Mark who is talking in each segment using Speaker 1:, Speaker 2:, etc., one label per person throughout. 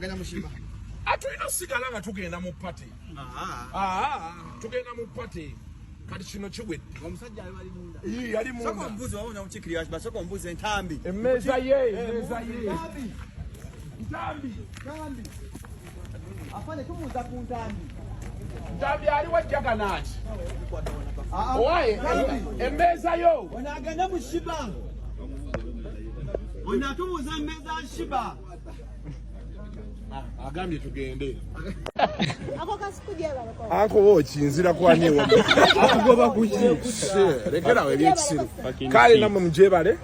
Speaker 1: agenda mushiba
Speaker 2: atulina sigala nga tugenda mu pate tugenda mu pate kati kino kiwedde
Speaker 1: omusajja ali munda
Speaker 2: yali munda
Speaker 1: soko mbuzi wabona mukikiri wa soko mbuzi entambi
Speaker 2: emmeeza ye
Speaker 1: ntambi afane tumuza ku ntambi
Speaker 2: ntambi ali wajjaga naki owaye emmeeza yo
Speaker 1: ona agenda mushiba ona tumuza emmeeza shiba
Speaker 2: agambye tugende
Speaker 3: ako kasikujeba lako
Speaker 2: ako wo kinzira kwani wo akugoba kuki lekera we byekisiru kale namwe mujebale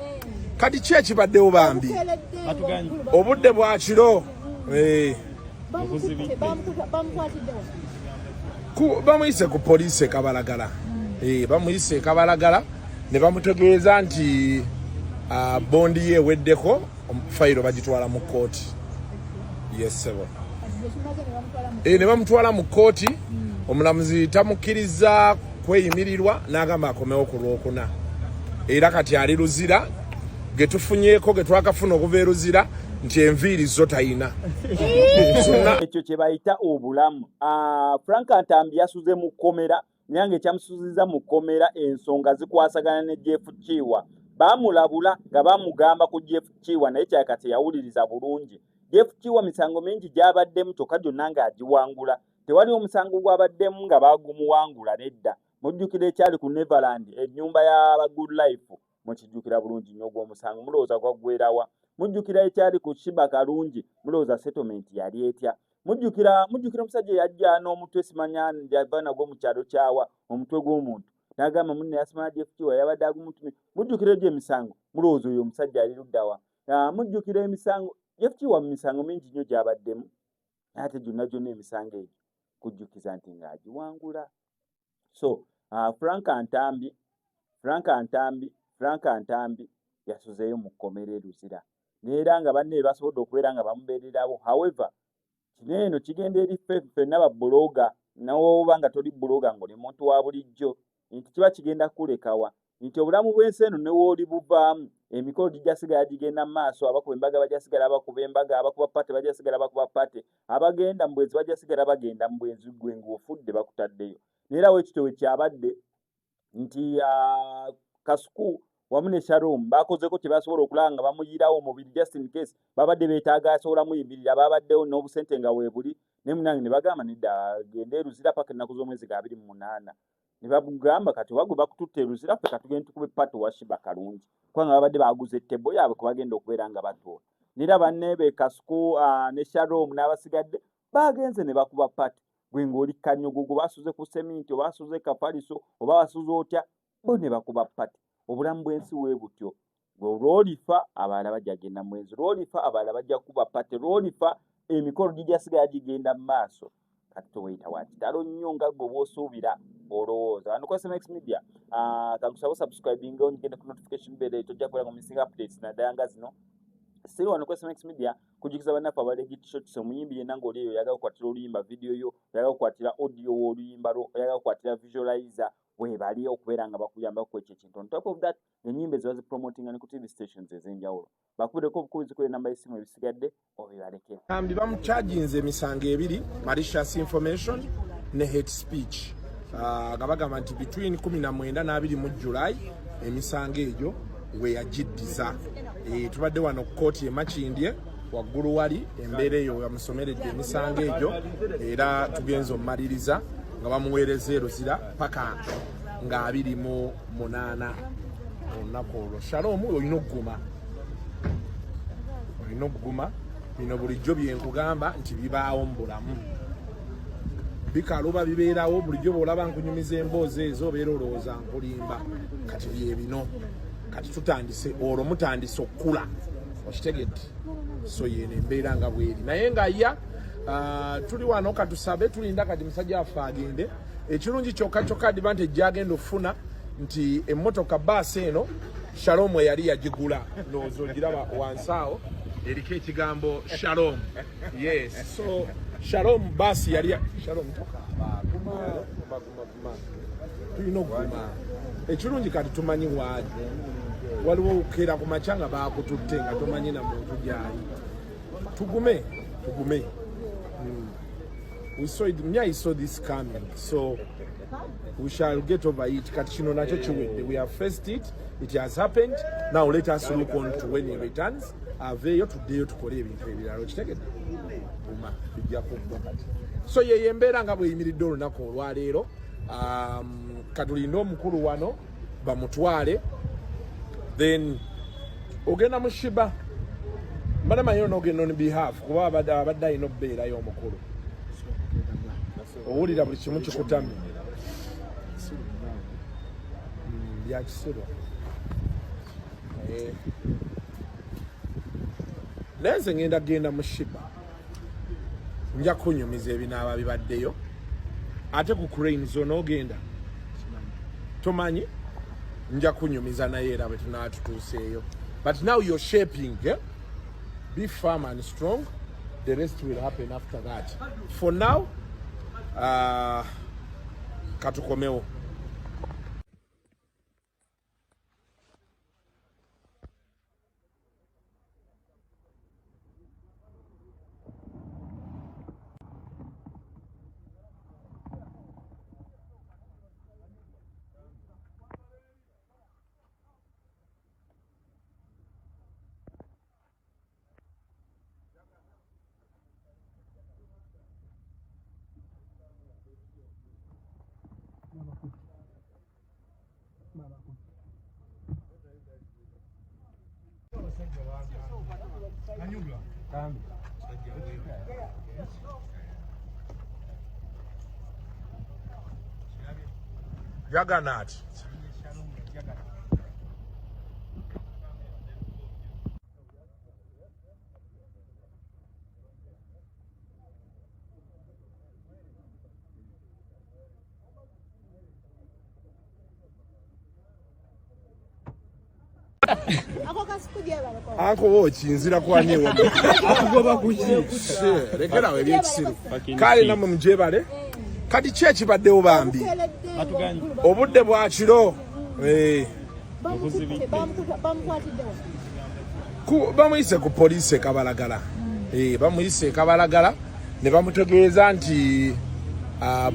Speaker 2: kati ki ekibaddewo bambi obudde bwa kiro bamuyise ku poliisi Kabalagala bamuyise Kabalagala ne bamutegeeza nti bondi ye eweddeko fayiro bagitwala mu kooti yesebo ne bamutwala mu kooti omulamuzi tamukkiriza kweyimirirwa n'agamba akomewo ku Lwokuna era kati ali luzira getufunyeeko getwakafuna okuva eruzira nti enviiri zo tayina
Speaker 4: ekyo kye bayita obulamu. Frank Antambi yasuze mu kkomera nyange ekyamusuziza mu kkomera ensonga zikwasagana ne Jeff Kiwa baamulabula nga bamugamba ku Jeff Kiwa naye kyakati yawuliriza bulungi. Jeff Kiwa misango mingi gy'abaddemu kyokka gyonna ng'agiwangula. Tewali omusango gw'abaddemu nga baagumuwangula nedda. Mujjukira ekyali ku Neverland ennyumba y'aba Good Life mukijjukira bulungi nnyo ogw'omusango mulowooza gwaggwerawa. Mujjukira ekyali ku Shiba Kalungi mulowooza settlement yali etya. Mujjukira omusajja yajja n'omutwe simanya yava nagwo mu kyalo kyawa omutwe gw'omuntu n'agamba munne yasimanya Jeff Kiwa yabadde agumutumye. Mujjukira egyo emisango mulowooza oyo omusajja ali luddawa. Mujjukira emisango Jeff Kiwa mu misango mingi nnyo gy'abaddemu ate gyonna emisango egyo kujjukiza nti ng'agiwangula. So Frank Antambi yasuzeeyo mu kkomera eruzira neera nga banne basobodde okubeera nga bamubeererawo. However kino eno kigenda eri ffenna babbulooga nawoba nga toli bbulooga ng'oli muntu wa bulijjo nti kiba kigenda kulekawa nti obulamu bw'ensi eno ne wooli buvaamu emikolo gijjasigala gigenda mu maaso. Abakuba embaga bajjasigala bakuba embaga, abakuba pate bajjasigala bakuba pate, abagenda mu bwenzi bajjasigala bagenda mu bwenzi. Gwe ng'ofudde bakutaddeyo. Neera weekityo we kyabadde nti Kasuku wamu ne Sharon bakozeko kye basobola okulaba nga bamuyirawo omubiri just in case babadde beetaaga asobola muyimirira babaddewo n'obusente nga weebuli ne munange ne bagamba nedda agende eruzira paka ennaku z'omwezi ga 28 ne bagamba kati wagwe bakututte eruzira ffe katugende tukube pate wa Shiba Kalungi kubanga babadde baguza ettebo yaabwe kwe bagenda okubeera nga batoola. Neera banne be Kasuku ne Sharon n'abasigadde bagenze ne bakuba pate. Gwe ng'oli kanyogogo basuze ku seminti oba basuze kapaliso oba basuze otya bo ne bakuba pate. Obulamu bw'ensi bwe butyo. Lw'olifa abalala bajja genda mwezi, lw'olifa abalala bajja kuba pate, lw'olifa emikolo gijjasigala gigenda mu maaso. Kati toweyita wa kitalo nnyo nga gwe bw'osuubira olowooza. Wano ku SMX Media kakusaba subscribing ongende ku notification bell tojja kubeera nga missing updates naddala nga zino. Still wano ku SMX Media kujukiza bannaffe abalegi t-shirts omuyimbi yenna ng'oli eyo oyagala okukwatira oluyimba video yo, oyagala okukwatira audio w'oluyimba lwo, oyagala okukwatira visualizer webali okubeera nga bakuyamba ku ekyo ekintu. On top of that ennyimba eziba zipromotinga ne ku TV stations ez'enjawulo. Bakubireko obukubizi ku namba y'essimu ebisigadde obibalekera.
Speaker 2: Kambi bamuchaginze emisango ebiri malicious information ne hate speech. Gabagamba nti between 19 na 20 mu July emisango egyo we yagiddiza. Tubadde wano kooti e Makindye waggulu wali embeera eyo yamusomeredde emisango egyo era tugenza omumaliriza nga bamuweereza eruzira paka nga 28 olunaku olwo. Shalom olina okuguma bino bulijjo byenkugamba nti bibaawo mu bulamu bikaluba bibeerawo bulijjo bw'olaba nkunyumiza emboozi ezo obeera olowooza nkulimba kati bye bino kati tutandise olwo mutandise okukula okitegedde. So yeno embeera nga bweri naye nga ya tuli wano katusabe tulinda kati musajja waffe agende. Ekirungi kyokka advantage gyagenda ofuna nti emmotoka baasi eno Shalom yali yagigula ndowooza ogiraba wansi awo eriko ekigambo Shalom. Yes, so Shalom baasi yali Shalom tulina okuguma. Ekirungi kati tumanyi waali waliwo okukera ku makya nga baakututte nga tomanyi na muntu gyali. Tugume Ugume. We saw it, I saw this coming, so we shall get over it. Katishino nacho chiwede. We have faced it. It has happened. Now let us look on to when he returns. Aveyo today to kore ebintu ebirala kitegedde. Uma bijja kuba. So ye yembera nga bwe yimiridde olunaku olwaleero. Katulinde omukulu wano bamutwale. Then ogenda mu Shiba. Madama yo n'ogenda on behalf kuba abadde alina obbeerayo omukulu. Owulira buli kimu kikutamye. Yakisiro. Lenze ngenda genda mu Shiba. Nja kunyumiza ebinaaba bibaddeyo. Ate ku crane zone ogenda. Tomanyi? Nja kunyumiza naye era bwe tunaatutuuseeyo. But now you're shaping, eh? Be firm and strong. The rest will happen after that. For now, katukomewo. Juggernaut.
Speaker 3: Ako kasikuja balako.
Speaker 2: Anko wochi nzira kwani ewo.
Speaker 5: Akugoba kuki.
Speaker 2: Lekera we byekisiru. Kale namwe mujebale. Kati chechi baddewo bambi. Obudde bwa kiro. Bamuyise ku police Kabalagala. Bamuyise Kabalagala ne bamutegeeza nti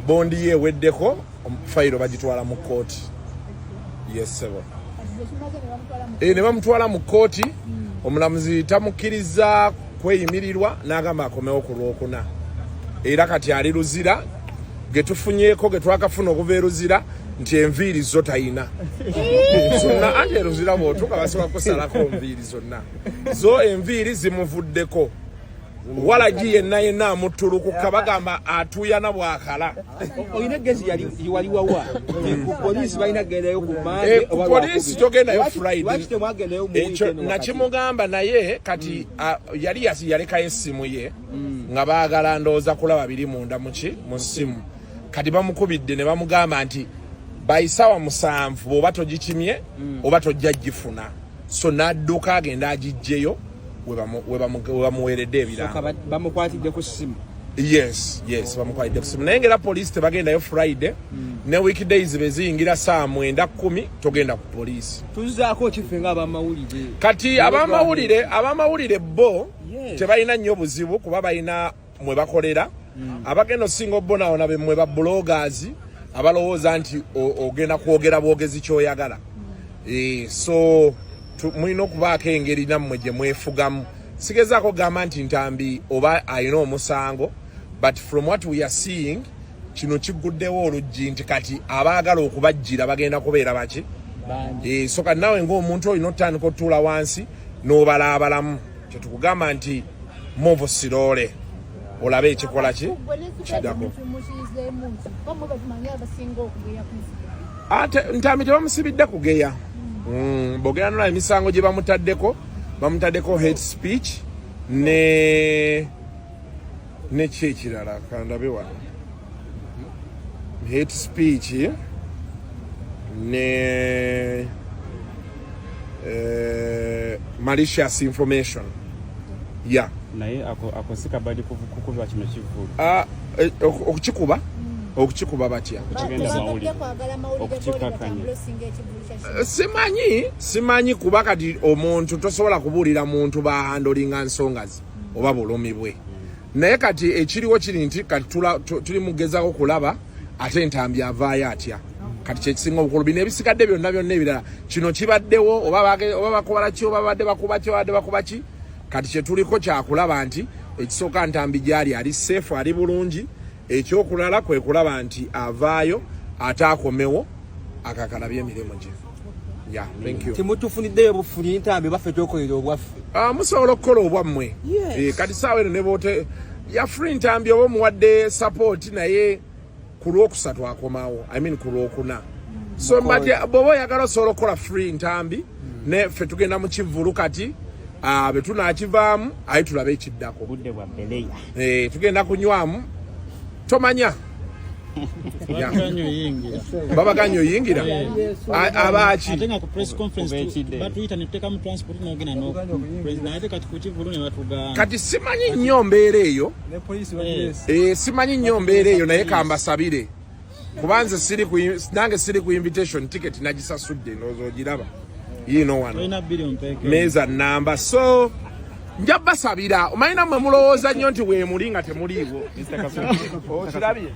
Speaker 2: bondi ye weddeko fayiro bagitwala mu kooti. Yes sebo. Ne bamutwala mu kooti omulamuzi tamukkiriza kweyimirirwa n'agamba akomewo ku Lwokuna. Era kati ali luzira getufunyeeko getwakafuna okuva eruzira nti enviiri zo tayina. Zonna ate eruzira bw'otuuka basobola kusalako enviiri zonna. Zo enviiri zimuvuddeko. Walagi yenna amutulukuka bagamba atuuyana bwakala.
Speaker 5: Oyina gezi wali wawa. Police balina gendayo ku Monday.
Speaker 2: Police togendayo Friday.
Speaker 5: Lwaki mwagendayo mu
Speaker 2: weekend? Nakimugamba naye kati yali yalekayo essimu ye nga baagala ndowooza kulaba biri munda mu ssimu. Kati bamukubidde ne bamugamba nti bayisawa 7 bw'oba togikimye oba tojja gifuna. So n'adduka agenda agiggyeyo we bamuweredde ebirango.
Speaker 5: Bamukwatidde ku ssimu.
Speaker 2: Yes, bamukwatidde ku ssimu. Naye ngera police tebagendayo Friday ne weekdays beziyingira 9:10 togenda ku police.
Speaker 5: Tuzaako kife nga abamawulire.
Speaker 2: Kati abamawulire bo tebalina nnyo buzibu kuba balina mwe bakolera. Abagenda singo bonawo nabe mwe ba bloggers abalowooza nti ogenda kwogera bwogezi kyoyagala. So mulina okubaako engeri nammwe gye mwefugamu. Sigezaako gamba nti Ntambi oba alina omusango, but from what we are seeing kino kiguddewo oluggi nti kati abaagala okubajjira bagenda kubeera baki. So kati nawe ng'omuntu olina otandika otuula wansi n'obalaabalamu. Kyetukugamba nti move slowly. Olabe ekikola ki kiddako. Ate Ntambi tebamusibidde kugeya. Bogera nola emisango gye bamutaddeko hate speech ne kyekirala kandabe wano. Hate speech ne malicious information. Yeah.
Speaker 6: Naye akosika badi kukuba kino kivulu. Okukikuba batya. Simanyi
Speaker 2: kuba kati omuntu tosobola kubuulira muntu ba handlinga nsonga ze oba bulumi bwe. naye kati ekiriwo kiri nti kati tuli mugezako kulaba ate entambi avaayo atya kati kyekisinga obukulu bino ebisigadde byonna ebirala kino kibaddewo oba bakola ki oba babadde bakuba ki kati kyetuliko kyakulaba nti ekisooka ntambi gyali ali seefu ali bulungi ekyokulala kwe kulaba nti avaayo ate akomewo akakalabye emirimu gye. Yeah, thank you.
Speaker 5: Timutufuniddeyo bufuni ntambi baffe kyokolera obwaffe.
Speaker 2: Musobola okukola obwammwe. Kati saawa eno ne boote ya free ntambi oba muwadde support naye ku lwokusatu akomawo. I mean ku lwokuna. So mbati bw'oba oyagala osobola okukola free ntambi ne ffe tugenda mu kivvulu kati bwe tunaakivaamu aye tulabe ekiddako.
Speaker 6: Budde bwa beleya.
Speaker 2: Tugenda kunywamu tomanya. Babaganyo yingira abaki
Speaker 7: atenga ku press conference batuita neteka mu transport n'ogenda no president ate kati ku kivulu ne batuga
Speaker 2: kati simanyi nnyo mbeera eyo simanyi nnyo mbeera eyo naye kambasabire kubanze nange siri ku invitation ticket nagisasudde ndowooza ogiraba yiino wano meza namba so nja basabira omanyi nammwe mulowooza nnyo nti weemuli nga temuliiwo okirabye